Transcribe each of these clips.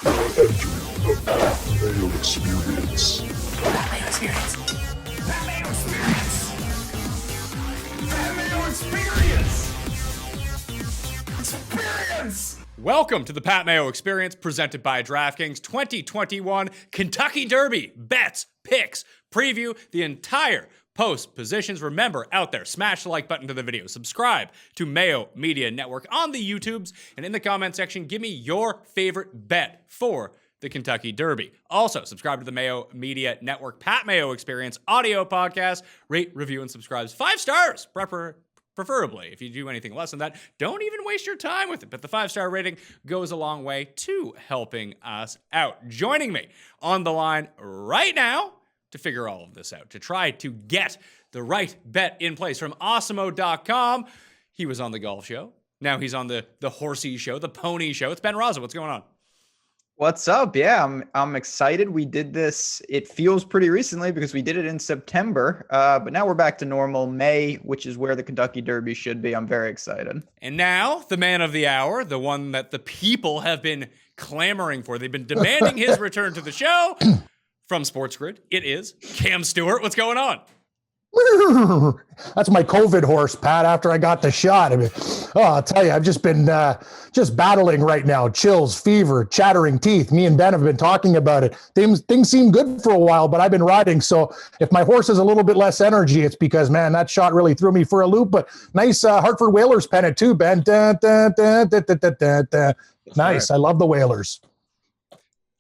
The Mayo Experience. Mayo Experience. Mayo Experience. Mayo Experience. Experience. Welcome to the Pat Mayo Experience, presented by DraftKings 2021 Kentucky Derby Bets, Picks, Preview, the entire post positions. Remember, out there, smash the like button to the video, subscribe to Mayo Media Network on the YouTubes, and in the comment section, give me your favorite bet for the Kentucky Derby. Also, subscribe to the Mayo Media Network Pat Mayo Experience audio podcast. Rate, review, and subscribe. 5 stars, preferably. If you do anything less than that, don't even waste your time with it. But the 5-star rating goes a long way to helping us out. Joining me on the line right now to figure all of this out, to try to get the right bet in place from Awesemo.com. He was on the golf show. Now he's on the horsey show, the pony show. It's Ben Rasa. What's going on? What's up? Yeah, I'm excited. We did this, it feels pretty recently because we did it in September, but now we're back to normal May, which is where the Kentucky Derby should be. I'm very excited. And now, the man of the hour, the one that the people have been clamoring for. They've been demanding his return to the show. From Sports Grid, it is Cam Stewart. What's going on? That's my COVID horse, Pat, after I got the shot. I mean, I'll tell you, I've just been just battling right now. Chills, fever, chattering teeth. Me and Ben have been talking about it. Things seem good for a while, but I've been riding. So if my horse has a little bit less energy, it's because, man, that shot really threw me for a loop. But nice Hartford Whalers pennant too, Ben. Nice. Right. I love the Whalers.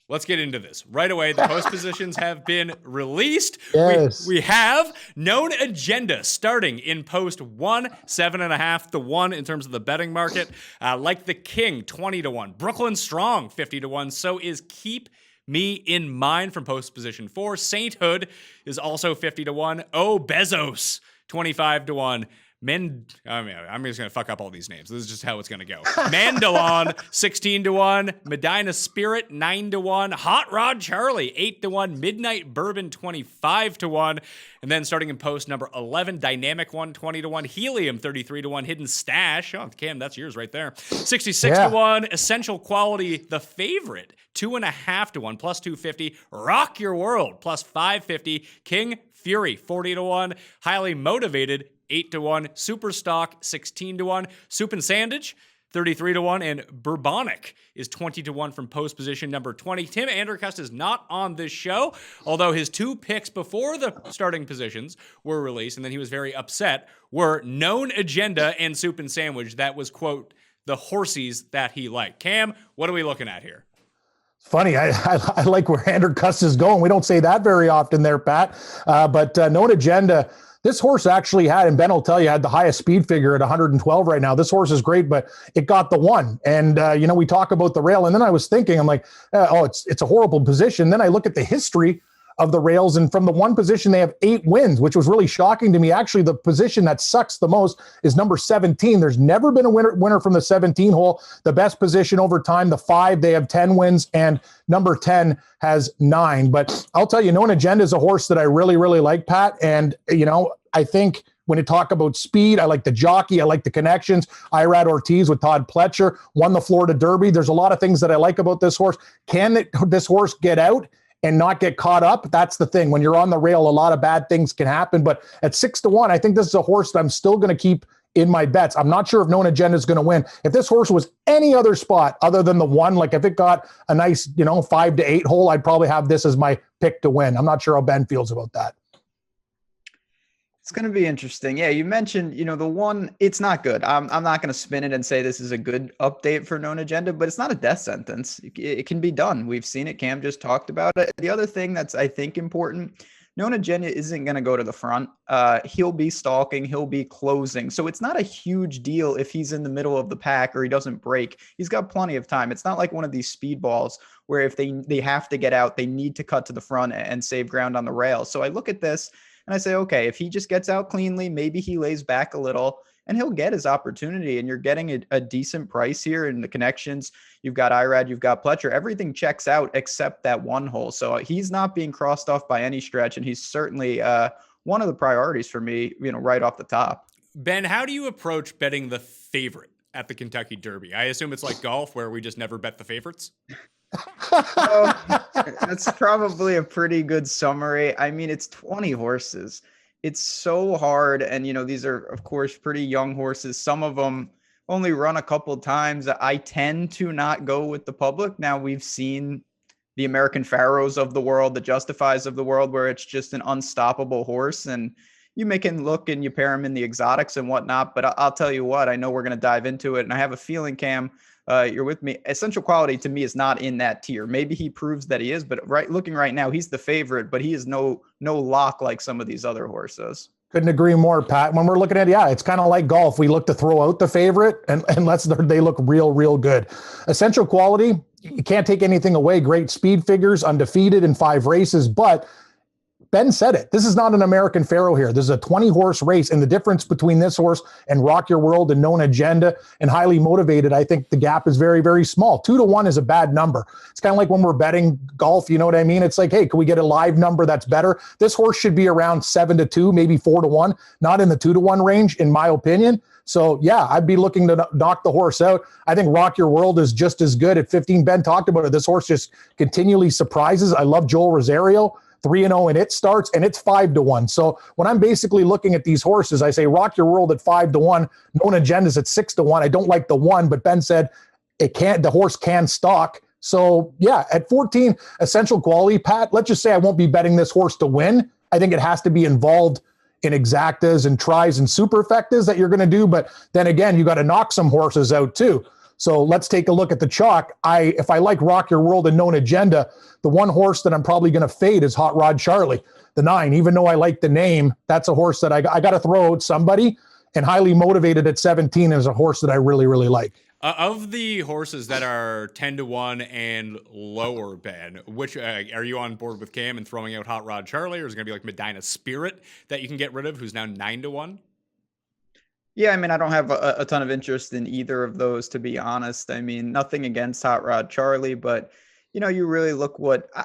Let's get into this. Right away, the post positions have been released. Yes. We have known agenda starting in post 1, 7.5 to 1 in terms of the betting market. Like the King, 20 to 1. Brooklyn Strong, 50 to 1. So is Keep Me in Mind from post position 4. Sainthood is also 50 to 1. Oh, Bezos, 25 to 1. I'm just going to fuck up all these names. This is just how it's going to go. Mandalon, 16 to 1. Medina Spirit, 9 to 1. Hot Rod Charlie, 8 to 1. Midnight Bourbon, 25 to 1. And then starting in post number 11, Dynamic One, 20 to 1. Helium, 33 to 1. Hidden Stash. Oh, Cam, that's yours right there. 66 to 1. Essential Quality, The Favorite, 2.5 to 1, plus 250. Rock Your World, plus 550. King Fury, 40 to 1. Highly Motivated, 8 to 1. Super Stock, 16 to 1. Soup and Sandage, 33 to 1. And Bourbonic is 20 to 1 from post position number 20. Tim Andercursed is not on this show, although his 2 picks before the starting positions were released, and then he was very upset, were Known Agenda and Soup and Sandwich. That was, quote, the horsies that he liked. Cam, what are we looking at here? Funny, I like where Andercursed is going. We don't say that very often there, Pat. But Known Agenda, this horse actually had, and Ben will tell you, had the highest speed figure at 112 right now. This horse is great, but it got the 1. And, we talk about the rail. And then I was thinking, I'm like, it's a horrible position. Then I look at the history of the rails, and from the 1 position, they have 8 wins, which was really shocking to me. Actually, the position that sucks the most is number 17. There's never been a winner from the 17 hole. The best position over time, the 5, they have 10 wins, and number 10 has 9. But I'll tell you, Known Agenda is a horse that I really, really like, Pat. And, I think when you talk about speed, I like the jockey. I like the connections. Irad Ortiz with Todd Pletcher won the Florida Derby. There's a lot of things that I like about this horse. Can this horse get out and not get caught up? That's the thing. When you're on the rail, a lot of bad things can happen. But at 6 to 1, I think this is a horse that I'm still going to keep in my bets. I'm not sure if Known Agenda is going to win. If this horse was any other spot other than the 1, like if it got a nice, 5 to 8 hole, I'd probably have this as my pick to win. I'm not sure how Ben feels about that. It's going to be interesting. Yeah, you mentioned, the 1, it's not good. I'm not going to spin it and say this is a good update for Known Agenda, but it's not a death sentence. It can be done. We've seen it. Cam just talked about it. The other thing that's, I think, important, Known Agenda isn't going to go to the front. He'll be stalking. He'll be closing. So it's not a huge deal if he's in the middle of the pack or he doesn't break. He's got plenty of time. It's not like one of these speed balls where if they have to get out, they need to cut to the front and save ground on the rail. So I look at this and I say, okay, if he just gets out cleanly, maybe he lays back a little and he'll get his opportunity. And you're getting a decent price here in the connections. You've got Irad, you've got Pletcher. Everything checks out except that 1 hole. So he's not being crossed off by any stretch. And he's certainly one of the priorities for me, right off the top. Ben, how do you approach betting the favorite at the Kentucky Derby? I assume it's like golf where we just never bet the favorites. That's probably a pretty good summary. I mean, it's 20 horses. It's so hard. And, these are, of course, pretty young horses. Some of them only run a couple times. I tend to not go with the public. Now, we've seen the American Pharaohs of the world, the Justifies of the world, where it's just an unstoppable horse. And you make him look and you pair him in the exotics and whatnot. But I'll tell you what, I know we're going to dive into it. And I have a feeling, Cam, you're with me. Essential Quality to me is not in that tier. Maybe he proves that he is, but looking right now, he's the favorite, but he is no lock like some of these other horses. Couldn't agree more, Pat. When we're looking at, it's kind of like golf. We look to throw out the favorite and unless they look real good. Essential Quality, you can't take anything away. Great speed figures, undefeated in 5 races, but Ben said it. This is not an American Pharaoh here. This is a 20-horse race, and the difference between this horse and Rock Your World and Known Agenda and Highly Motivated, I think the gap is very, very small. 2-1 is a bad number. It's kind of like when we're betting golf, you know what I mean? It's like, hey, can we get a live number that's better? This horse should be around 7-2, maybe 4-1, not in the 2-1 range, in my opinion. So, I'd be looking to knock the horse out. I think Rock Your World is just as good at 15. Ben talked about it. This horse just continually surprises. I love Joel Rosario. 3-0 and it starts, and it's 5-1. So when I'm basically looking at these horses, I say Rock Your World at 5-1, Known Agenda's at 6-1. I don't like the 1, but Ben said the horse can stalk. So at 14, Essential Quality, Pat, let's just say I won't be betting this horse to win. I think it has to be involved in exactas and tries and superfectas that you're going to do. But then again, you got to knock some horses out too. So let's take a look at the chalk. If I like Rock Your World and Known Agenda, the one horse that I'm probably going to fade is Hot Rod Charlie, the 9. Even though I like the name, that's a horse that I got to throw out somebody. And Highly Motivated at 17 is a horse that I really, really like. Of the horses that are 10-1 and lower, Ben, which are you on board with Cam and throwing out Hot Rod Charlie, or is it going to be like Medina Spirit that you can get rid of, who's now 9-1? Yeah, I mean, I don't have a ton of interest in either of those, to be honest. I mean, nothing against Hot Rod Charlie, but, you really look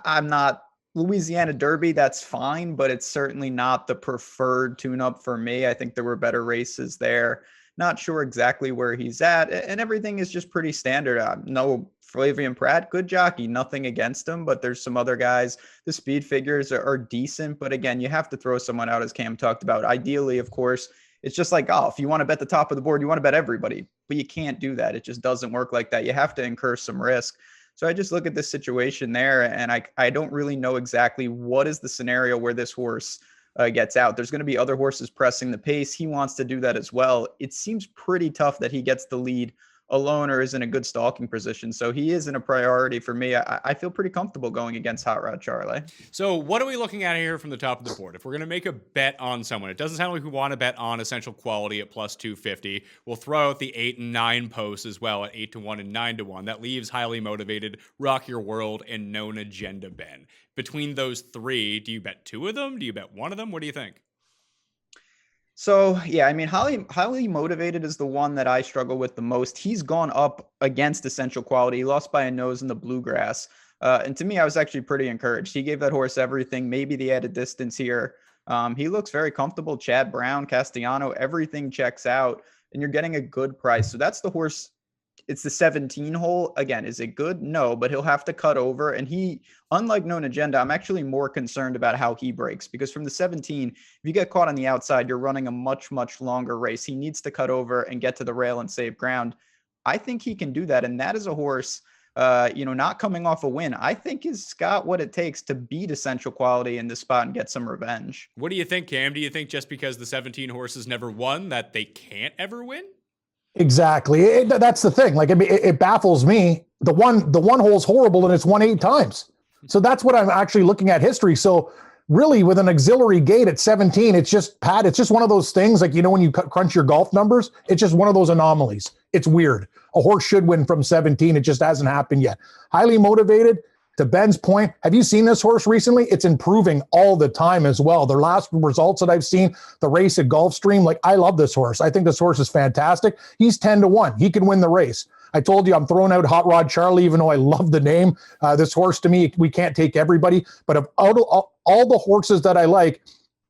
I'm not Louisiana Derby, that's fine, but it's certainly not the preferred tune-up for me. I think there were better races there. Not sure exactly where he's at, and everything is just pretty standard. No Flavian Pratt, good jockey, nothing against him, but there's some other guys. The speed figures are decent, but again, you have to throw someone out, as Cam talked about. Ideally, of course, it's just like golf. You want to bet the top of the board, you want to bet everybody, but you can't do that. It just doesn't work like that. You have to incur some risk. So I just look at this situation there, and I don't really know exactly what is the scenario where this horse gets out. There's going to be other horses pressing the pace. He wants to do that as well. It seems pretty tough that he gets the lead alone or is in a good stalking position. So he isn't a priority for me. I feel pretty comfortable going against Hot Rod Charlie. So what are we looking at here from the top of the board? If we're going to make a bet on someone, it doesn't sound like we want to bet on Essential Quality at plus 250. We'll throw out the 8 and 9 posts as well at 8-1 and 9-1. That leaves Highly Motivated, Rock Your World, and Known Agenda, Ben. Between those 3, do you bet 2 of them? Do you bet 1 of them? What do you think? So, I mean, Highly Motivated is the one that I struggle with the most. He's gone up against Essential Quality. He lost by a nose in the Bluegrass. And to me, I was actually pretty encouraged. He gave that horse everything, maybe the added distance here. He looks very comfortable. Chad Brown, Castellano, everything checks out, and you're getting a good price. So that's the horse. It's the 17 hole. Again, is it good? No, but he'll have to cut over. And he, unlike Known Agenda, I'm actually more concerned about how he breaks, because from the 17, if you get caught on the outside, you're running a much, much longer race. He needs to cut over and get to the rail and save ground. I think he can do that. And that is a horse, not coming off a win, I think has got what it takes to beat Essential Quality in this spot and get some revenge. What do you think, Cam? Do you think just because the 17 horses never won that they can't ever win? Exactly. That's the thing. Like, it baffles me. The one hole's horrible and it's won 8 times. So that's what I'm actually looking at history. So really, with an auxiliary gate at 17, it's just, Pat, it's just one of those things. Like, when you crunch your golf numbers, it's just one of those anomalies. It's weird. A horse should win from 17. It just hasn't happened yet. Highly Motivated, to Ben's point, have you seen this horse recently? It's improving all the time as well. The last results that I've seen, the race at Gulfstream, like, I love this horse. I think this horse is fantastic. He's 10-1. He can win the race. I told you I'm throwing out Hot Rod Charlie, even though I love the name. This horse, to me, we can't take everybody. But of all the horses that I like,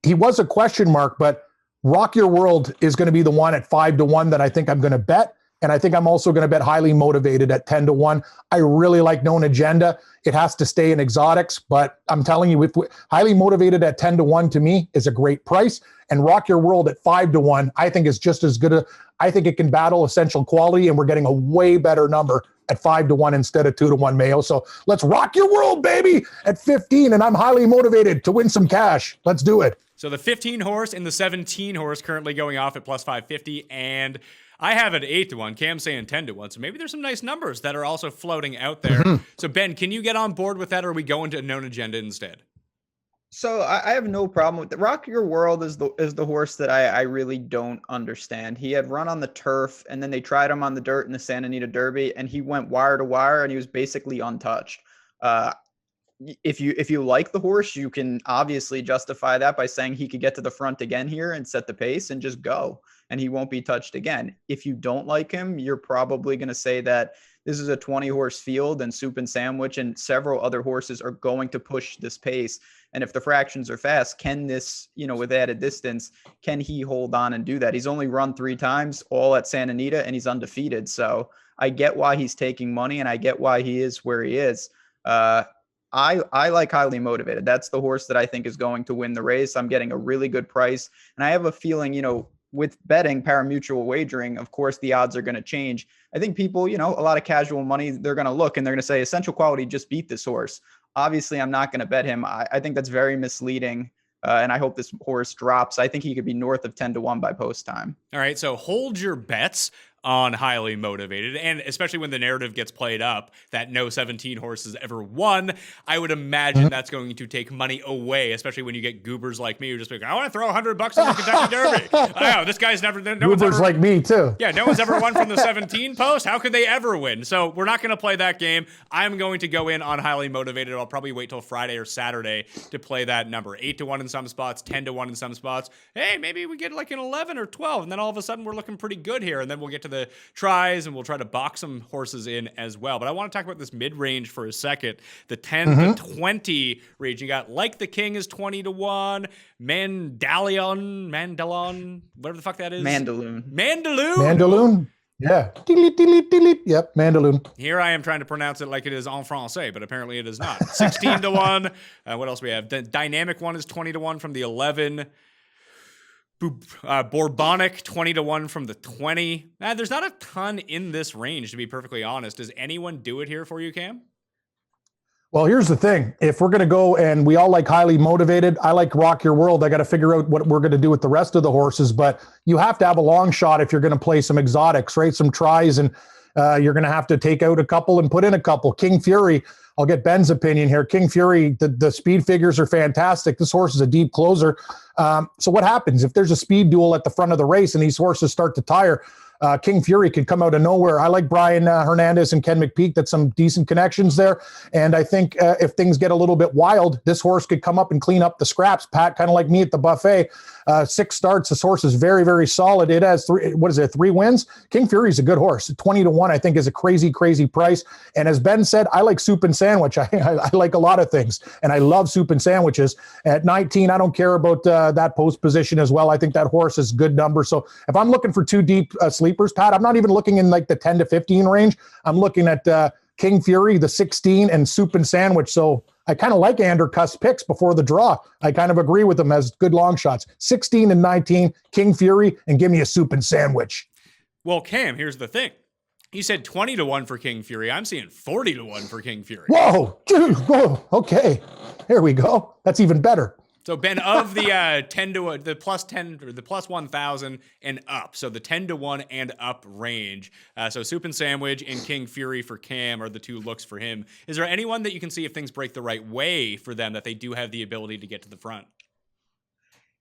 he was a question mark, but Rock Your World is going to be the one at 5-1 that I think I'm going to bet. And I think I'm also going to bet Highly Motivated at 10 to 1. I really like Known Agenda. It has to stay in exotics, but I'm telling you, if Highly Motivated at 10 to 1 to me is a great price. And Rock Your World at 5 to 1, I think is just as good. I think it can battle Essential Quality, and we're getting a way better number at 5 to 1 instead of 2 to 1 Mayo. So let's rock your world, baby, at 15. And I'm highly motivated to win some cash. Let's do it. So the 15 horse and the 17 horse currently going off at plus 550, and I have it 8 to 1. Cam's saying 10 to 1. So maybe there's some nice numbers that are also floating out there. So Ben, can you get on board with that, or are we going to Known Agenda instead? So I have no problem with the Rock Your World is the horse that I really don't understand. He had run on the turf, and then they tried him on the dirt in the Santa Anita Derby, and he went wire to wire, and he was basically untouched. If you like the horse, you can obviously justify that by saying he could get to the front again here and set the pace and just go, and he won't be touched again. If you don't like him, you're probably going to say that this is a 20 horse field, and Soup and Sandwich and several other horses are going to push this pace. And if the fractions are fast, can this, with added distance, can he hold on and do that? He's only run 3 times, all at Santa Anita, and he's undefeated. So I get why he's taking money, and I get why he is where he is. I like Highly Motivated. That's the horse that I think is going to win the race. I'm getting a really good price. And I have a feeling, with betting, pari-mutuel wagering, of course, the odds are going to change. I think people, a lot of casual money, they're going to look and they're going to say Essential Quality just beat this horse. Obviously, I'm not going to bet him. I think that's very misleading. And I hope this horse drops. I think he could be north of 10 to 1 by post time. All right, so hold your bets on Highly Motivated, and especially when the narrative gets played up that no 17 horses ever won, I would imagine that's going to take money away, especially when you get goobers like me who just be like, I want to throw $100 on the Kentucky Derby. Oh, this guy's never... Goobers like me, too. Yeah, no one's ever won from the 17 post. How could they ever win? So we're not going to play that game. I'm going to go in on Highly Motivated. I'll probably wait till Friday or Saturday to play that number. 8 to 1 in some spots, 10 to 1 in some spots. Hey, maybe we get like an 11 or 12, and then all of a sudden we're looking pretty good here, and then we'll get to the tries and we'll try to box some horses in as well. But I want to talk about this mid-range for a second. The 10 to 20 range. You got Like the King is 20 to 1, Mandalon, whatever the fuck that is. Mandaloon. Yeah. Yep, Mandaloon. Here I am trying to pronounce it like it is en français, but apparently it is not. 16 to 1. What else we have? The Dynamic one is 20 to 1 from the 11. Bourbonic 20 to 1 from the 20. There's not a ton in this range, to be perfectly honest. Does anyone do it here for you, Cam? Well, here's the thing. If we're going to go and we all like Highly Motivated, I like Rock Your World. I got to figure out what we're going to do with the rest of the horses, but you have to have a long shot if you're going to play some exotics, right? Some tries, and you're going to have to take out a couple and put in a couple. King Fury, I'll get Ben's opinion here. King Fury, the speed figures are fantastic. This horse is a deep closer. So what happens if there's a speed duel at the front of the race and these horses start to tire? King Fury could come out of nowhere. I like Brian Hernandez and Ken McPeak. That's some decent connections there. And I think if things get a little bit wild, this horse could come up and clean up the scraps, Pat, kind of like me at the buffet. 6 starts. This horse is very, very solid. It has 3 wins. King Fury is a good horse. 20 to 1, I think, is a crazy, crazy price. And as Ben said, I like Soup and Sandwich. I like a lot of things, and I love Soup and Sandwiches. At 19, I don't care about that post position as well. I think that horse is good number. So if I'm looking for 2 deep sleepers, Pat, I'm not even looking in like the 10 to 15 range. I'm looking at King Fury, the 16, and Soup and Sandwich. So I kind of like Andercursed Picks before the draw. I kind of agree with them as good long shots. 16 and 19, King Fury, and give me a Soup and Sandwich. Well, Cam, here's the thing. You said 20 to 1 for King Fury. I'm seeing 40 to 1 for King Fury. Whoa, dude, whoa, okay. Here we go. That's even better. So Ben, of the 10 to the plus 10 or the plus 1,000 and up, so the 10 to 1 and up range. So Soup and Sandwich and King Fury for Cam are the 2 looks for him. Is there anyone that you can see if things break the right way for them that they do have the ability to get to the front?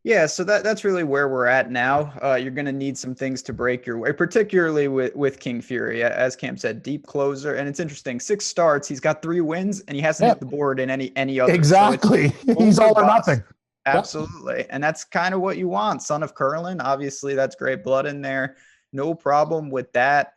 Yeah, so that's really where we're at now. You're going to need some things to break your way, particularly with King Fury. As Cam said, deep closer. And it's interesting, 6 starts, he's got 3 wins, and he hasn't hit the board in any other. Exactly. So he's all or nothing. Absolutely. And that's kind of what you want. Son of Curlin, obviously, that's great blood in there. No problem with that.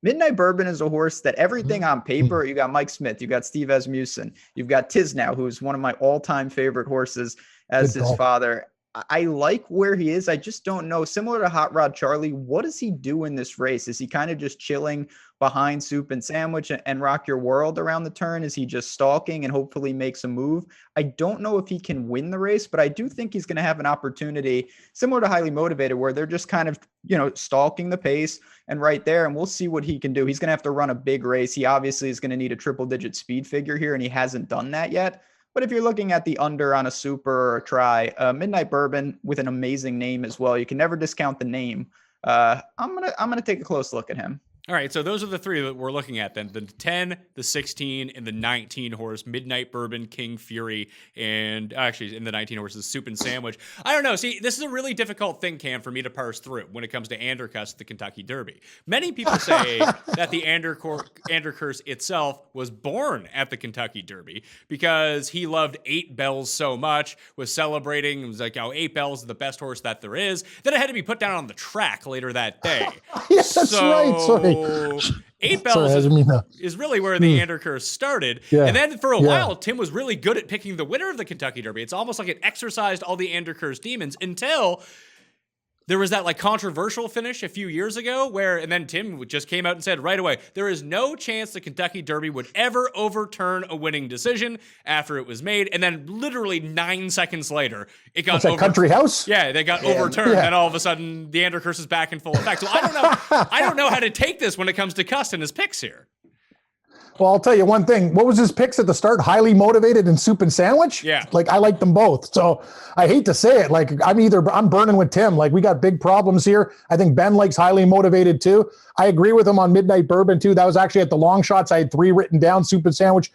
Midnight Bourbon is a horse that everything on paper, you got Mike Smith, you got Steve Asmussen, you've got Tisnow, who's one of my all-time favorite horses as his father. I like where he is. I just don't know. Similar to Hot Rod Charlie, what does he do in this race? Is he kind of just chilling behind Soup and Sandwich and Rock Your World around the turn? Is he just stalking and hopefully makes a move? I don't know if he can win the race, but I do think he's going to have an opportunity similar to Highly Motivated, where they're just kind of, stalking the pace and right there, and we'll see what he can do. He's going to have to run a big race. He obviously is going to need a triple-digit speed figure here, and he hasn't done that yet. But if you're looking at the under on a super or a try, Midnight Bourbon with an amazing name as well. You can never discount the name. I'm gonna take a close look at him. All right, so those are the three that we're looking at then. The 10, the 16, and the 19 horse, Midnight Bourbon, King Fury, and actually in the 19 horses, Soup and Sandwich. I don't know. See, this is a really difficult thing, Cam, for me to parse through when it comes to Andercursed, the Kentucky Derby. Many people say that the Andercursed itself was born at the Kentucky Derby because he loved 8 Bells so much, was celebrating, it was like, 8 Bells is the best horse that there is. Then it had to be put down on the track later that day. Yes, that's right. Sorry. 8 Bells is really where the Andercursed started. Yeah. And then for a while, Tim was really good at picking the winner of the Kentucky Derby. It's almost like it exercised all the Andercursed demons until there was that controversial finish a few years ago and then Tim just came out and said right away, there is no chance the Kentucky Derby would ever overturn a winning decision after it was made. And then literally 9 seconds later, it got overturned. Country House? Yeah, they got overturned. And all of a sudden the Andercursed is back in full effect. So I don't know how to take this when it comes to Cust and his picks here. Well, I'll tell you one thing. What was his picks at the start? Highly Motivated and Soup and Sandwich? Yeah. I like them both. So I hate to say it. I'm burning with Tim. We got big problems here. I think Ben likes Highly Motivated too. I agree with him on Midnight Bourbon too. That was actually at the Longshots. I had 3 written down: Soup and Sandwich,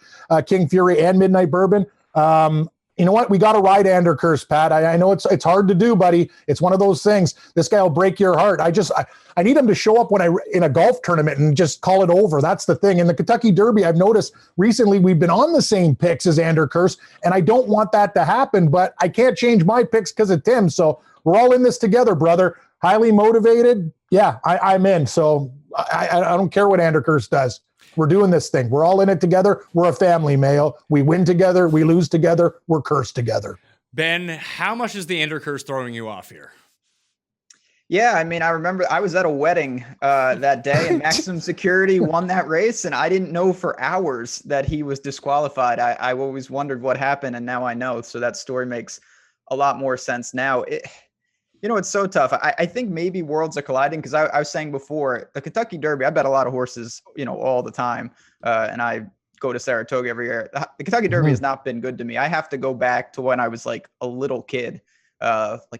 King Fury, and Midnight Bourbon. You know what? We got to ride Andercursed, Pat. I know it's hard to do, buddy. It's one of those things. This guy will break your heart. I need him to show up in a golf tournament and just call it over. That's the thing. In the Kentucky Derby, I've noticed recently we've been on the same picks as Andercursed, and I don't want that to happen, but I can't change my picks because of Tim. So we're all in this together, brother. Highly Motivated. Yeah, I'm in. So I don't care what Andercursed does. We're doing this thing. We're all in it together. We're a family, Mayo. We win together. We lose together. We're cursed together. Ben, how much is the Andercursed throwing you off here? Yeah, I remember I was at a wedding that day, and Maximum Security won that race, and I didn't know for hours that he was disqualified. I always wondered what happened, and now I know. So that story makes a lot more sense now. It's so tough. I think maybe worlds are colliding because I was saying before, the Kentucky Derby, I bet a lot of horses, all the time. And I go to Saratoga every year. The Kentucky Derby has not been good to me. I have to go back to when I was a little kid,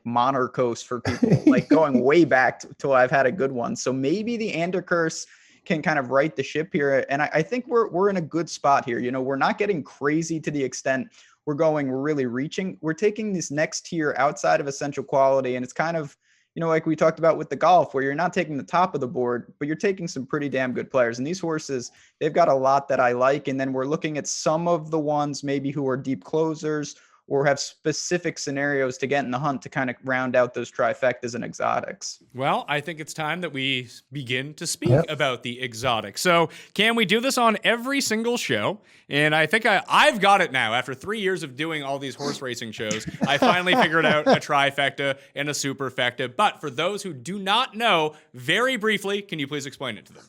Monarch Coast for people, going way back till I've had a good one. So maybe the Andercursed can kind of right the ship here. And I think we're in a good spot here. We're not getting crazy to the extent we're really reaching. We're taking this next tier outside of essential quality. And it's kind of, like we talked about with the golf, where you're not taking the top of the board, but you're taking some pretty damn good players. And these horses, they've got a lot that I like. And then we're looking at some of the ones maybe who are deep closers or have specific scenarios to get in the hunt to kind of round out those trifectas and exotics. Well, I think it's time that we begin to speak about the exotic. So can we do this on every single show? And I think I've got it now. After 3 years of doing all these horse racing shows, I finally figured out a trifecta and a superfecta. But for those who do not know, very briefly, can you please explain it to them?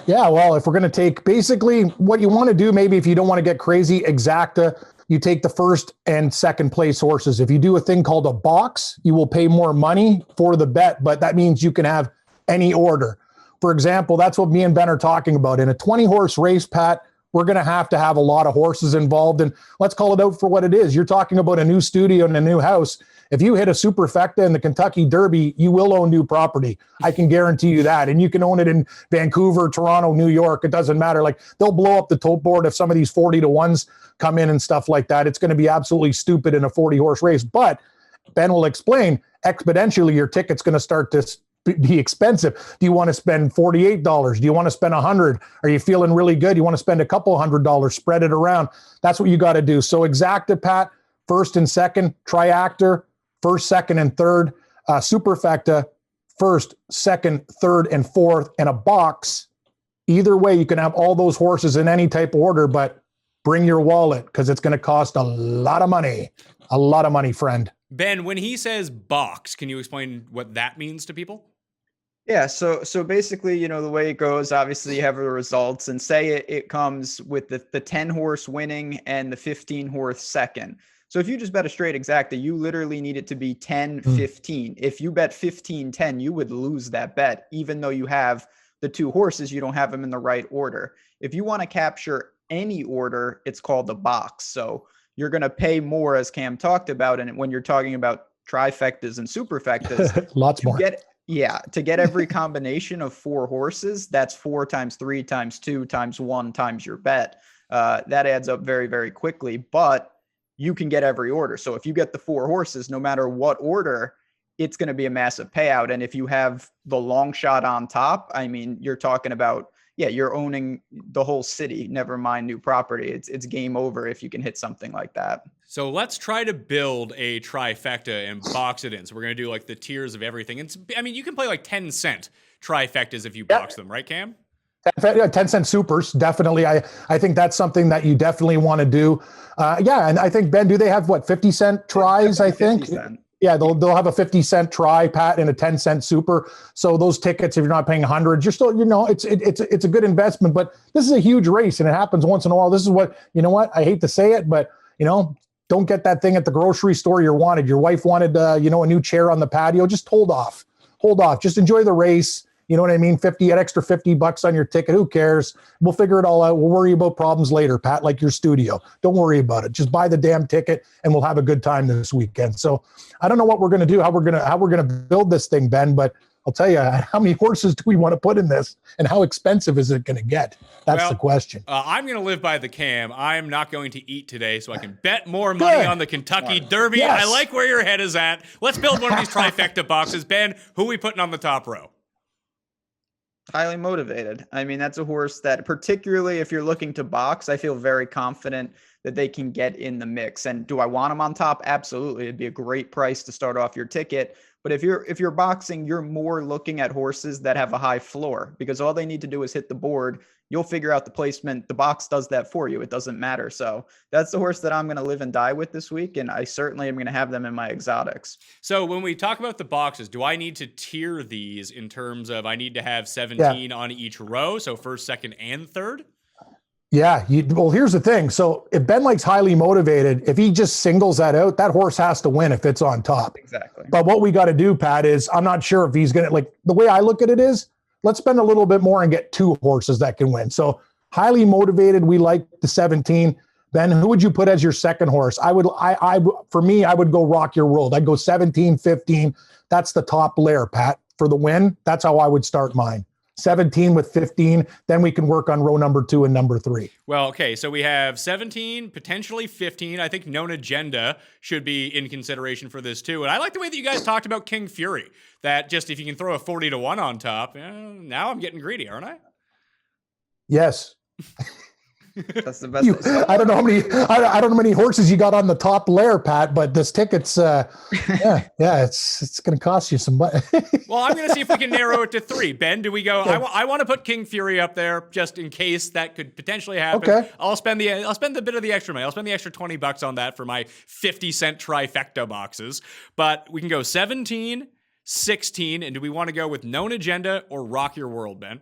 Yeah, well, if we're going to take basically what you want to do, maybe if you don't want to get crazy, Exacta, you take the first and second place horses. If you do a thing called a box, you will pay more money for the bet, but that means you can have any order. For example, that's what me and Ben are talking about. In a 20-horse race, Pat, we're going to have a lot of horses involved, and let's call it out for what it is. You're talking about a new studio and a new house. If you hit a Superfecta in the Kentucky Derby, you will own new property. I can guarantee you that. And you can own it in Vancouver, Toronto, New York. It doesn't matter. They'll blow up the tote board if some of these 40-to-1s come in and stuff like that. It's going to be absolutely stupid in a 40-horse race. But Ben will explain, exponentially, your ticket's going to start to be expensive. Do you want to spend $48? Do you want to spend $100? Are you feeling really good? You want to spend a couple $100, spread it around. That's what you got to do. So Exacta, Pat, first and second, Triactor, first, second, and third, Superfecta, first, second, third, and fourth, and a box. Either way, you can have all those horses in any type of order, but bring your wallet because it's going to cost a lot of money. A lot of money, friend. Ben, when he says box, can you explain what that means to people? Yeah, so basically, the way it goes, obviously you have the results, and say it comes with the 10 horse winning and the 15 horse second. So if you just bet a straight exacta, you literally need it to be 10-15. If you bet 15-10, you would lose that bet, even though you have the two horses, you don't have them in the right order. If you want to capture any order, it's called the box. So you're going to pay more, as Cam talked about, and when you're talking about trifectas and superfectas, Lots more. To get every combination of 4 horses, that's 4 times 3 times 2 times 1 times your bet. That adds up very, very quickly, but you can get every order. So if you get the 4 horses, no matter what order, it's going to be a massive payout. And if you have the long shot on top, I mean, you're talking about, you're owning the whole city, never mind new property. It's game over if you can hit something like that. So let's try to build a trifecta and box it in. So we're going to do like the tiers of everything. You can play like 10-cent trifectas if you box them, right, Cam? 10-cent supers, definitely. I think that's something that you definitely want to do. And I think, Ben, do they have 50-cent tries? I think. Yeah, they'll have a 50-cent try, Pat, and a 10-cent super. So those tickets, if you're not paying 100, you're still, it's a good investment. But this is a huge race, and it happens once in a while. This is what I hate to say it, but don't get that thing at the grocery store you wanted. Your wife wanted, a new chair on the patio. Just hold off. Just enjoy the race. You know what I mean? An extra $50 on your ticket. Who cares? We'll figure it all out. We'll worry about problems later, Pat, like your studio. Don't worry about it. Just buy the damn ticket and we'll have a good time this weekend. So I don't know what we're going to do, how we're going to build this thing, Ben, but I'll tell you, how many horses do we want to put in this and how expensive is it going to get? That's the question. I'm going to live by the Cam. I'm not going to eat today so I can bet more money on the Kentucky Derby. Yes. I like where your head is at. Let's build one of these trifecta boxes. Ben, who are we putting on the top row? Highly motivated. I mean, that's a horse that, particularly if you're looking to box, I feel very confident that they can get in the mix. And do I want them on top? Absolutely. It'd be a great price to start off your ticket. But if you're boxing, you're more looking at horses that have a high floor, because all they need to do is hit the board. You'll figure out the placement. The box does that for you. It doesn't matter. So that's the horse that I'm going to live and die with this week. And I certainly am going to have them in my exotics. So when we talk about the boxes, do I need to tier these in terms of I need to have 17 on each row? So first, second, and third? Yeah. Well, here's the thing. So if Ben likes highly motivated, if he just singles that out, that horse has to win if it's on top. Exactly. But what we got to do, Pat, is I'm not sure if he's going to, the way I look at it is, let's spend a little bit more and get 2 horses that can win. So highly motivated, we like the 17. Ben, who would you put as your second horse? For me, I would go Rock Your World. I'd go 17, 15. That's the top layer, Pat, for the win. That's how I would start mine. 17 with 15, then we can work on row number 2 and number 3. Well, okay, so we have 17, potentially 15. I think Known Agenda should be in consideration for this too. And I like the way that you guys talked about King Fury, that just if you can throw a 40-1 on top, now I'm getting greedy, aren't I? Yes. That's the best. I don't know how many horses you got on the top layer, Pat, but this ticket's it's going to cost you some money. Well, I'm going to see if we can narrow it to 3. Ben, do we go? I want to put King Fury up there just in case that could potentially happen. Okay. I'll spend the bit of the extra money. I'll spend the extra $20 on that for my 50-cent trifecta boxes. But we can go 17, 16, and do we want to go with Known Agenda or Rock Your World, Ben?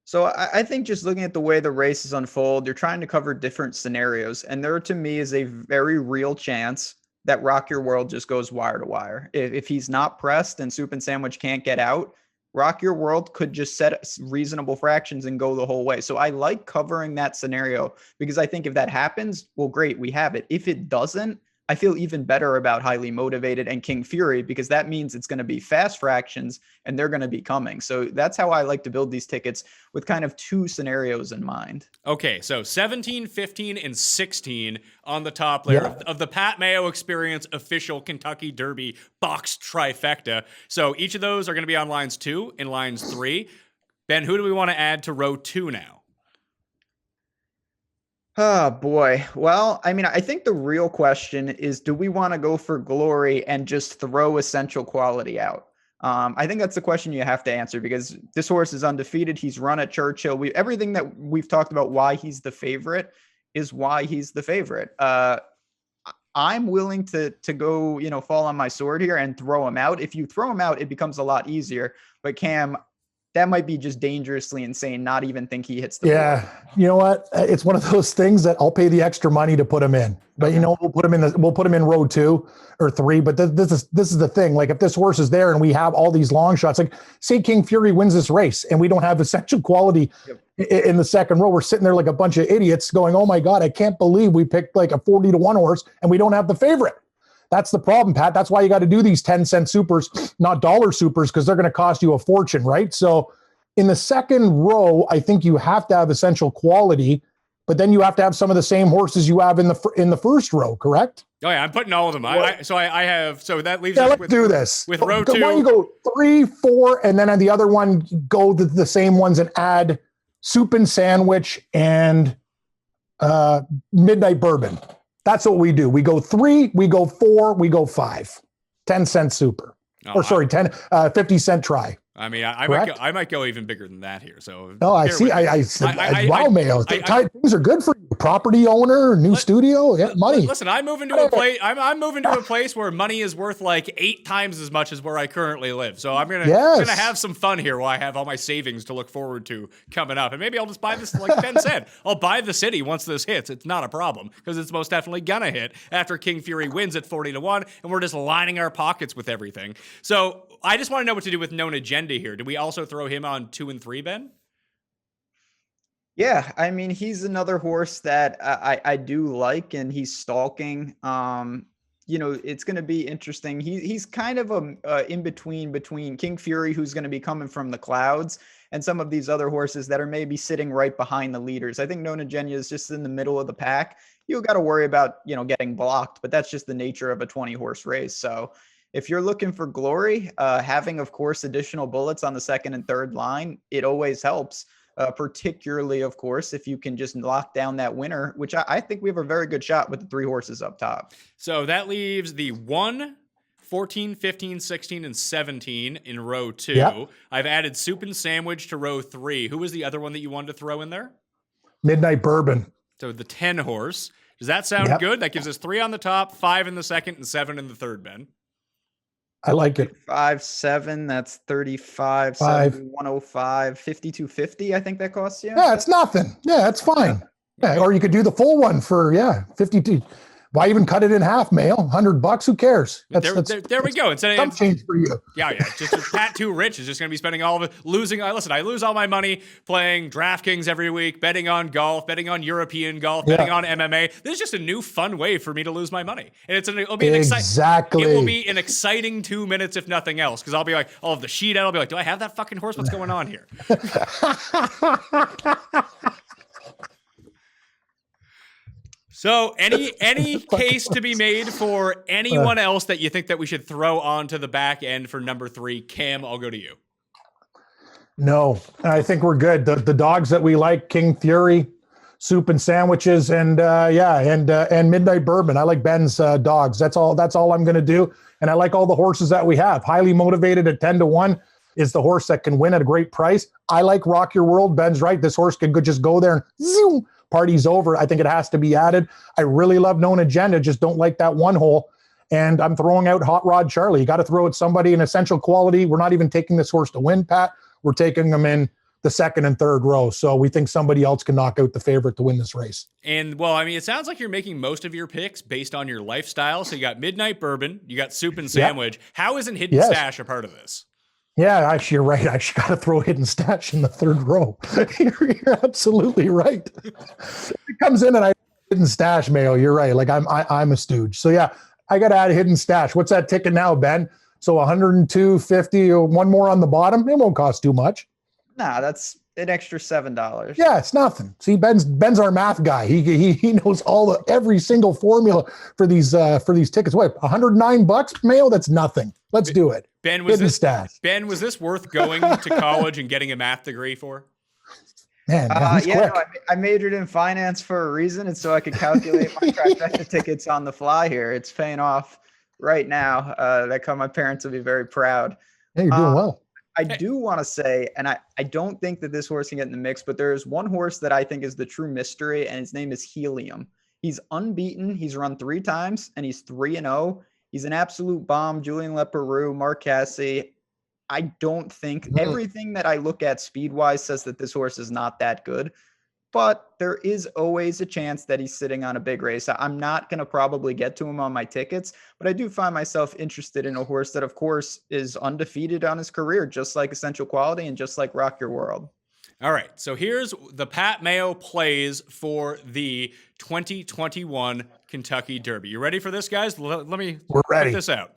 So I think just looking at the way the races unfold, you're trying to cover different scenarios. And there, to me, is a very real chance that Rock Your World just goes wire to wire. If he's not pressed and Soup and Sandwich can't get out, Rock Your World could just set reasonable fractions and go the whole way. So I like covering that scenario because I think if that happens, well, great, we have it. If it doesn't, I feel even better about Highly Motivated and King Fury because that means it's going to be fast fractions and they're going to be coming. So that's how I like to build these tickets with kind of 2 scenarios in mind. Okay, so 17, 15, and 16 on the top layer of the Pat Mayo Experience official Kentucky Derby box trifecta. So each of those are going to be on lines 2 and lines 3. Ben, who do we want to add to row 2 now? Oh, boy. Well, I mean, I think the real question is, do we want to go for glory and just throw essential quality out? I think that's the question you have to answer because this horse is undefeated. He's run at Churchill. Everything that we've talked about why he's the favorite is why he's the favorite. I'm willing to go, fall on my sword here and throw him out. If you throw him out, it becomes a lot easier. But Cam, that might be just dangerously insane. Not even think he hits the Yeah, board. you know what? It's one of those things that I'll pay the extra money to put him in. But we'll put him in row 2 or 3. But this is the thing. Like if this horse is there and we have all these long shots, like say King Fury wins this race and we don't have essential quality in the second row, we're sitting there like a bunch of idiots going, "Oh my God, I can't believe we picked like a 40-1 horse and we don't have the favorite." That's the problem, Pat. That's why you got to do these 10-cent supers, not dollar supers, because they're going to cost you a fortune, right? So in the second row, I think you have to have essential quality, but then you have to have some of the same horses you have in the first row, correct? Oh yeah, I'm putting all of them. I have. So that leaves. Yeah, us let's with, do this. with row 2. Why don't you go 3, 4, and then on the other one, go the same ones and add Soup and Sandwich and Midnight Bourbon. That's what we do. We go 3, we go 4, we go 5. 10-cent super. Oh, Or sorry, 50-cent try. I mean, I might go even bigger than that here. So I see. Wow, Mayo. Things are good for you. Property owner, new studio, money. Listen, I'm moving to a place. I'm moving to a place where money is worth like 8 times as much as where I currently live. So I'm gonna have some fun here while I have all my savings to look forward to coming up. And maybe I'll just buy this, like Ben said. I'll buy the city once this hits. It's not a problem because it's most definitely gonna hit after King Fury wins at 40-1, and we're just lining our pockets with everything. So I just want to know what to do with Known Agenda here. Do we also throw him on 2 and 3, Ben? Yeah, I mean, he's another horse that I do like, and he's stalking. It's going to be interesting. He's kind of in between King Fury, who's going to be coming from the clouds, and some of these other horses that are maybe sitting right behind the leaders. I think Nona Genya is just in the middle of the pack. You got to worry about, getting blocked, but that's just the nature of a 20-horse race. So if you're looking for glory, having, of course, additional bullets on the second and third line, it always helps. Particularly, of course, if you can just lock down that winner, which I think we have a very good shot with the 3 horses up top. So that leaves the 1, 14, 15, 16, and 17 in row 2. Yep. I've added Soup and Sandwich to row 3. Who was the other one that you wanted to throw in there? Midnight Bourbon. So the 10 horse. Does that sound good? That gives us 3 on the top, 5 in the second, and 7 in the third, Ben. I like it. 5, 7, that's 35, 70, 105, 5250, I think that costs you. Yeah, it's nothing. Yeah, that's fine. Yeah, or you could do the full one for 52. Why even cut it in half, Mayo? $100, who cares? There we go. Instead of change for you. Yeah. Just Pat Too Rich is just going to be spending all of it losing. Listen, I lose all my money playing DraftKings every week, betting on golf, betting on European golf, betting on MMA. This is just a new fun way for me to lose my money, and it'll be exactly. It will be an exciting 2 minutes, if nothing else, because I'll be like, I'll have the sheet out. I'll be like, do I have that fucking horse? What's going on here? So any case to be made for anyone else that you think that we should throw onto the back end for number 3? Cam, I'll go to you. No, I think we're good. The dogs that we like, King Fury, Soup and Sandwiches, and Midnight Bourbon. I like Ben's dogs. That's all I'm going to do. And I like all the horses that we have. Highly motivated at 10-1 is the horse that can win at a great price. I like Rock Your World. Ben's right. This horse can just go there and zoom. Party's over. I think it has to be added. I really love Known Agenda, just don't like that one hole. And I'm throwing out Hot Rod Charlie. You got to throw at somebody in essential quality. We're not even taking this horse to win, Pat. We're taking him in the second and third row. So we think somebody else can knock out the favorite to win this race. And, well, I mean, it sounds like you're making most of your picks based on your lifestyle. So you got Midnight Bourbon, you got Soup and Sandwich. Yep. How isn't Hidden Stash a part of this? Yeah, actually, you're right. I actually got to throw Hidden Stash in the third row. You're absolutely right. It comes in and I Hidden Stash, Mayo. You're right. Like I'm a stooge. So yeah, I got to add Hidden Stash. What's that ticket now, Ben? So 102.50 or one more on the bottom. It won't cost too much. Nah, that's an extra $7. Yeah, it's nothing. See, Ben's our math guy. He knows every single formula for these tickets. What, $109, Mayo? That's nothing. Let's do it. Ben, was this worth going to college and getting a math degree for? Man, I majored in finance for a reason, and so I could calculate my trifecta tickets on the fly here. It's paying off right now. My parents will be very proud. Hey, you're doing well. I do want to say, and I don't think that this horse can get in the mix, but there's one horse that I think is the true mystery, and his name is Helium. He's unbeaten. He's run 3 times and he's 3-0. He's an absolute bomb. Julian Leperoux, Mark Casse. I don't think everything that I look at speed-wise says that this horse is not that good. But there is always a chance that he's sitting on a big race. I'm not going to probably get to him on my tickets, but I do find myself interested in a horse that, of course, is undefeated on his career, just like Essential Quality and just like Rock Your World. All right, so here's the Pat Mayo plays for the 2021 Kentucky Derby. You ready for this, guys? Let me put this out.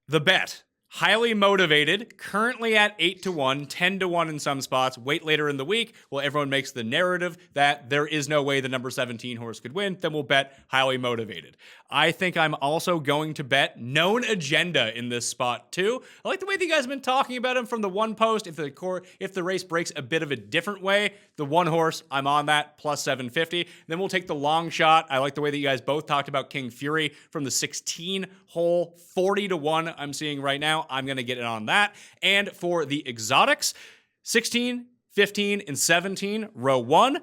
The bet. Highly motivated, currently at 8-1, 10-1 in some spots. Wait later in the week. Well, everyone makes the narrative that there is no way the number 17 horse could win. Then we'll bet highly motivated. I think I'm also going to bet Known Agenda in this spot too. I like the way that you guys have been talking about him from the one post. If the race breaks a bit of a different way, the one horse, I'm on that, plus 750. Then we'll take the long shot. I like the way that you guys both talked about King Fury from the 16 hole, 40-1 I'm seeing right now. I'm going to get it on that. And for the exotics, 16, 15, and 17, row 1.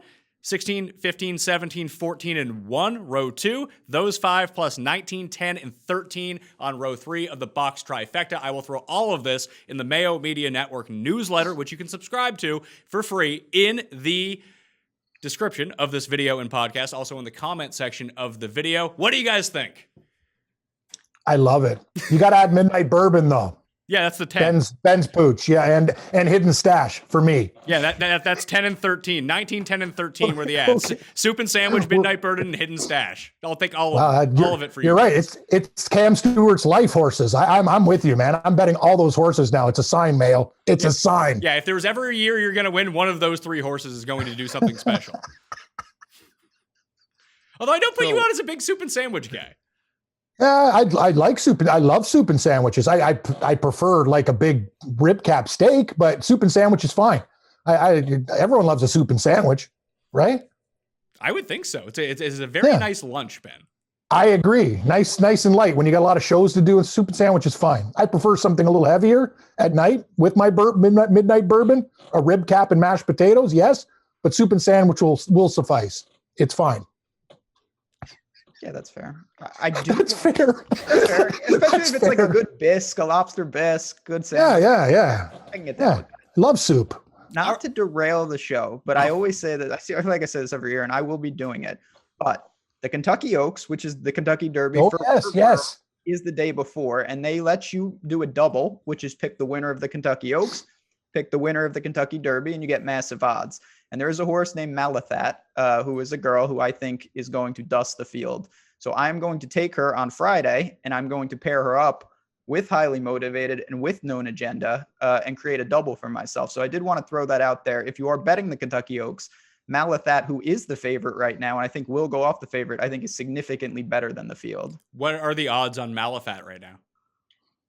16, 15, 17, 14, and 1, row 2. Those 5 plus 19, 10, and 13 on row 3 of the box trifecta. I will throw all of this in the Mayo Media Network newsletter, which you can subscribe to for free in the description of this video and podcast, also in the comment section of the video. What do you guys think? I love it. You got to add Midnight Bourbon, though. Yeah, that's the 10. Ben's Pooch, yeah, and Hidden Stash for me. Yeah, that's 10 and 13. 19, 10, and 13 were the ads. Okay. Soup and Sandwich, Midnight Bourbon, and Hidden Stash. I'll take all of it for you. You're right. It's Cam Stewart's life horses. I'm with you, man. I'm betting all those horses now. It's a sign, Mayo. It's a sign. Yeah, if there was ever a year you're going to win, one of those 3 horses is going to do something special. Although I don't put you out as a big Soup and Sandwich guy. I like soup. I love soup and sandwiches. I prefer like a big rib cap steak, but soup and sandwich is fine. Everyone loves a soup and sandwich, right? I would think so. It's a very nice lunch, Ben. I agree. Nice and light. When you got a lot of shows to do, and soup and sandwich is fine. I prefer something a little heavier at night with my midnight bourbon, a rib cap and mashed potatoes. Yes, but soup and sandwich will suffice. It's fine. Yeah, that's fair. I do. That's fair. That's fair. Especially if it's like a good bisque, a lobster bisque, good sandwich. Yeah. I can get that. Love soup. Not to derail the show, but I always say that, I feel like I say this every year, and I will be doing it. But the Kentucky Oaks, which is the Kentucky Derby, yes, is the day before, and they let you do a double, which is pick the winner of the Kentucky Oaks, pick the winner of the Kentucky Derby, and you get massive odds. And there is a horse named Malathat, who is a girl who I think is going to dust the field. So I'm going to take her on Friday, and I'm going to pair her up with Highly Motivated and with Known Agenda and create a double for myself. So I did want to throw that out there. If you are betting the Kentucky Oaks, Malathat, who is the favorite right now, and I think will go off the favorite, I think is significantly better than the field. What are the odds on Malathat right now?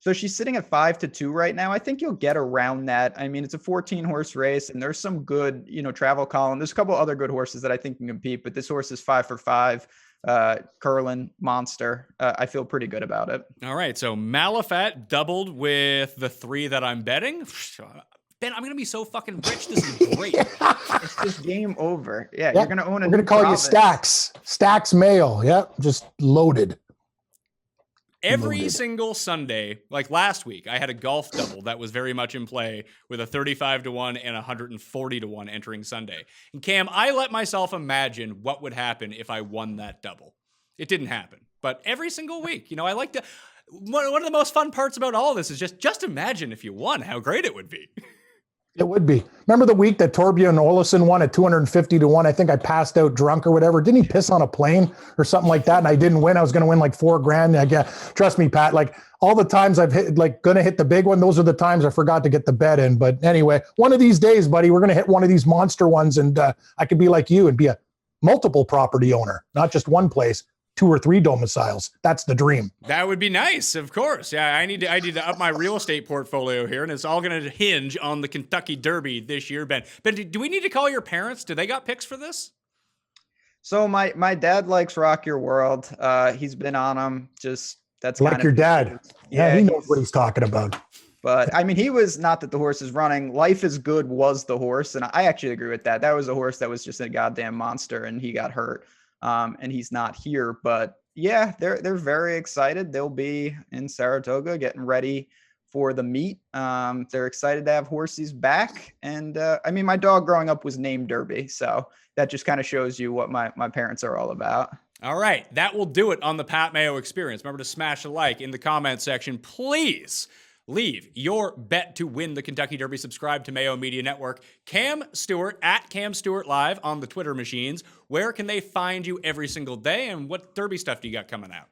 So she's sitting at 5-2 right now. I think you'll get around that. I mean, it's a 14-horse race, and there's some good, travel column. There's a couple other good horses that I think can compete, but this horse is 5 for 5. Curlin monster. I feel pretty good about it. All right. So Malathat doubled with the 3 that I'm betting. Ben, I'm going to be so fucking rich. This is great. It's just game over. Yeah. You're going to own We're going to call you Stacks Mayo. Yep. Just loaded. Every single Sunday, like last week, I had a golf double that was very much in play with a 35-1 and 140-1 entering Sunday. And Cam, I let myself imagine what would happen if I won that double. It didn't happen. But every single week, I like to. One of the most fun parts about all this is just imagine if you won, how great it would be. It would be. Remember the week that Torbjörn Olesen won at 250-1? I think I passed out drunk or whatever. Didn't he piss on a plane or something like that? And I didn't win. I was going to win like $4,000. Trust me, Pat, like all the times I've hit, like going to hit the big one, those are the times I forgot to get the bet in. But anyway, one of these days, buddy, we're going to hit one of these monster ones. And I could be like you and be a multiple property owner, not just one place. 2 or 3 domiciles. That's the dream. That would be nice, of course. Yeah, I need to up my real estate portfolio here, and it's all going to hinge on the Kentucky Derby this year, Ben. Ben, do we need to call your parents? Do they got picks for this? So my dad likes Rock Your World. He's been on them. That's like your dad. Yeah, he knows what he's talking about. But I mean, he was not that the horse is running. Life is Good was the horse, and I actually agree with that. That was a horse that was just a goddamn monster, and he got hurt. and he's not here. But yeah, they're very excited. They'll be in Saratoga getting ready for the meet. They're excited to have horses back. And I mean, my dog growing up was named Derby, so that just kind of shows you what my parents are all about. All right, that will do it on the Pat Mayo Experience. Remember to smash a like in the comment section. Please leave your bet to win the Kentucky Derby. Subscribe to Mayo Media Network. Cam Stewart at Cam Stewart Live on the Twitter machines. Where can they find you every single day, and what Derby stuff do you got coming out?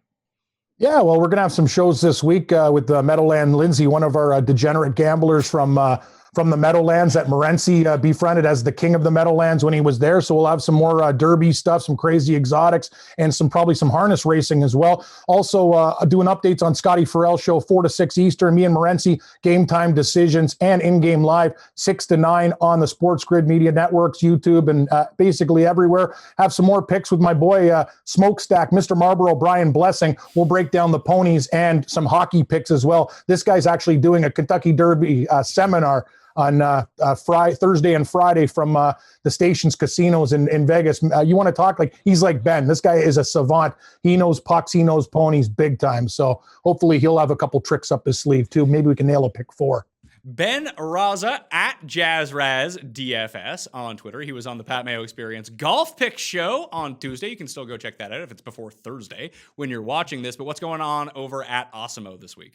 Yeah, well, we're going to have some shows this week with Meadowland Lindsay, one of our degenerate gamblers from the Meadowlands that Morency befriended as the king of the Meadowlands when he was there. So we'll have some more Derby stuff, some crazy exotics, and probably some harness racing as well. Also doing updates on Scotty Farrell show 4 to 6 Eastern. Me and Morency, game time decisions and in-game live 6 to 9 on the Sports Grid Media Networks, YouTube, and basically everywhere. Have some more picks with my boy Smokestack, Mr. Marlboro, Brian Blessing. We'll break down the ponies and some hockey picks as well. This guy's actually doing a Kentucky Derby seminar on Thursday and Friday from the station's casinos in Vegas. You want to talk he's like Ben. This guy is a savant. He knows pucks. He knows ponies big time. So hopefully he'll have a couple tricks up his sleeve too. Maybe we can nail a pick 4. Ben Rasa at JazzRazDFS on Twitter. He was on the Pat Mayo Experience Golf Pick Show on Tuesday. You can still go check that out if it's before Thursday when you're watching this. But what's going on over at Osimo this week?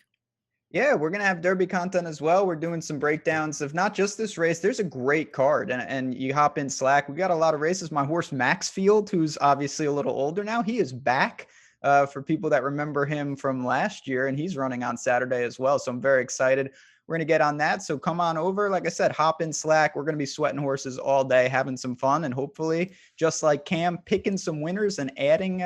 Yeah, we're going to have Derby content as well. We're doing some breakdowns of not just this race. There's a great card, and you hop in Slack. We got a lot of races. My horse Maxfield, who's obviously a little older now, he is back for people that remember him from last year, and he's running on Saturday as well. So I'm very excited. We're going to get on that. So come on over. Like I said, hop in Slack. We're going to be sweating horses all day, having some fun, and hopefully, just like Cam, picking some winners and adding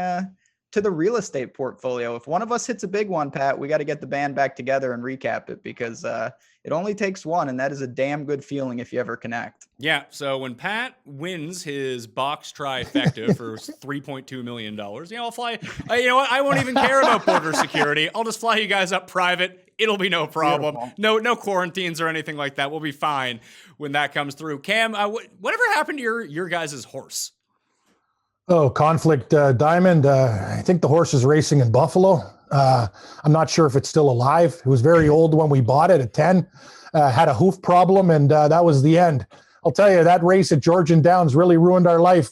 to the real estate portfolio. If one of us hits a big one, Pat, we got to get the band back together and recap it, because it only takes one, and that is a damn good feeling if you ever connect. Yeah, so when Pat wins his box trifecta for $3.2 million, I'll fly. You know what? I won't even care about border security. I'll just fly you guys up private. It'll be no problem. Beautiful. No quarantines or anything like that. We'll be fine when that comes through. Cam, whatever happened to your guys' horse? Oh, Conflict Diamond. I think the horse is racing in Buffalo. I'm not sure if it's still alive. It was very old when we bought it at 10. Had a hoof problem, and that was the end. I'll tell you, that race at Georgian Downs really ruined our life.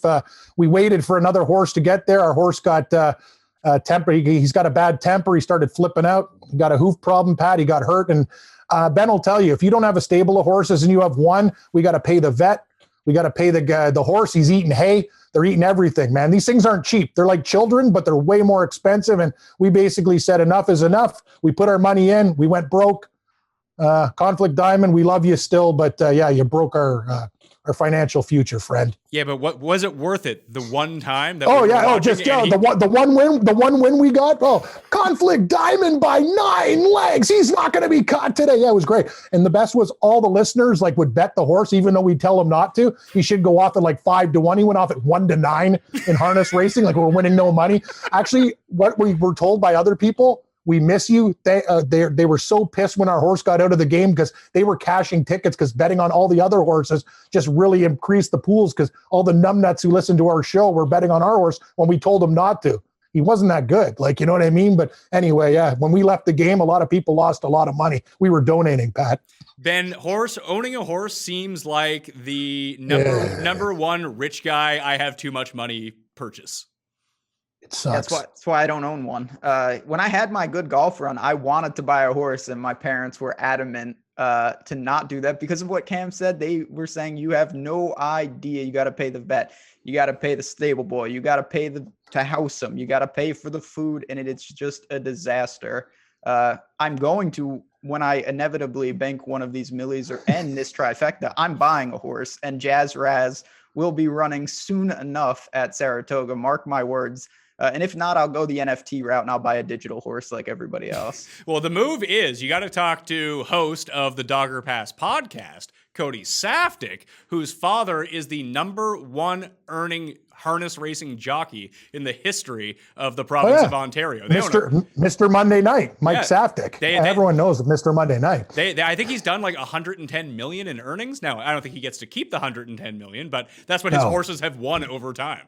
We waited for another horse to get there. Our horse got temper. He's got a bad temper. He started flipping out. He got a hoof problem, Pat. He got hurt. And Ben will tell you, if you don't have a stable of horses and you have one, we got to pay the vet. We got to pay the horse. He's eating hay. They're eating everything, man. These things aren't cheap. They're like children, but they're way more expensive. And we basically said enough is enough. We put our money in. We went broke. Conflict Diamond, we love you still, but yeah, you broke our financial future, friend. Yeah, but what was it worth it? The one time that the one win we got. Oh, Conflict Diamond by 9 legs. He's not going to be caught today. Yeah, it was great. And the best was all the listeners would bet the horse, even though we tell him not to. He should go off at 5 to 1. He went off at 1 to 9 in harness racing. We're winning no money. Actually, what we were told by other people, we miss you. They were so pissed when our horse got out of the game because they were cashing tickets because betting on all the other horses just really increased the pools because all the numbnuts who listened to our show were betting on our horse when we told them not to. He wasn't that good. You know what I mean? But anyway, yeah, when we left the game, a lot of people lost a lot of money. We were donating, Pat. Ben, owning a horse seems like the number one rich guy, I have too much money purchase. It sucks. That's why I don't own one. When I had my good golf run, I wanted to buy a horse, and my parents were adamant to not do that because of what Cam said. They were saying, you have no idea. You got to pay the vet. You got to pay the stable boy. You got to pay to house him. You got to pay for the food, and it's just a disaster. I'm going to, when I inevitably bank one of these millies or end this trifecta, I'm buying a horse, and Jazz Raz will be running soon enough at Saratoga. Mark my words. And if not, I'll go the NFT route and I'll buy a digital horse like everybody else. Well, the move is you got to talk to host of the Dogger Pass podcast, Cody Saftik, whose father is the number one earning harness racing jockey in the history of the province of Ontario. Mr. Monday Night, Mike Saftik. Everyone knows Mr. Monday Night. I think he's done $110 million in earnings. Now, I don't think he gets to keep the $110 million, but that's what his horses have won over time.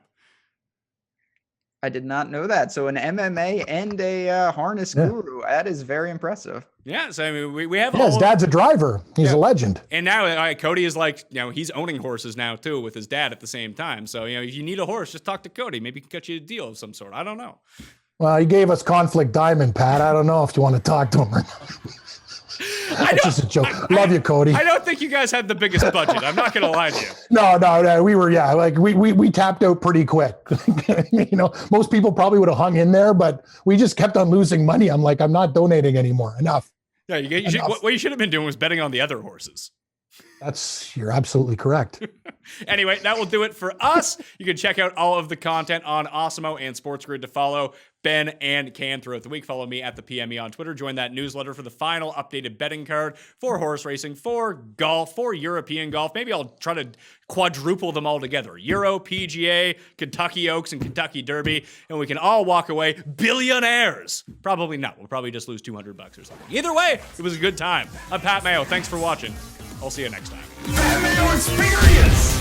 I did not know that. So an MMA and a harness guru. That is very impressive. Yeah, so I mean, we have Yeah, his all. dad's a driver. He's a legend. And now Cody is like, he's owning horses now too with his dad at the same time. So, if you need a horse, just talk to Cody. Maybe he can cut you a deal of some sort. I don't know. Well, he gave us Conflict Diamond, Pat. I don't know if you want to talk to him or not. That's just a joke. Love you, Cody. I don't think you guys had the biggest budget. I'm not going to lie to you. No. We were, we tapped out pretty quick. Most people probably would have hung in there, but we just kept on losing money. I'm like, I'm not donating anymore. Enough. Yeah, what you should have been doing was betting on the other horses. You're absolutely correct. Anyway, that will do it for us. You can check out all of the content on Awesemo and Sports Grid to follow Ben and Can throughout the week. Follow me at the PME on Twitter. Join that newsletter for the final updated betting card for horse racing, for golf, for European golf. Maybe I'll try to quadruple them all together. Euro, PGA, Kentucky Oaks, and Kentucky Derby. And we can all walk away billionaires. Probably not. We'll probably just lose $200 or something. Either way, it was a good time. I'm Pat Mayo. Thanks for watching. I'll see you next time. That Mayo experience!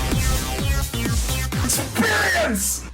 Experience!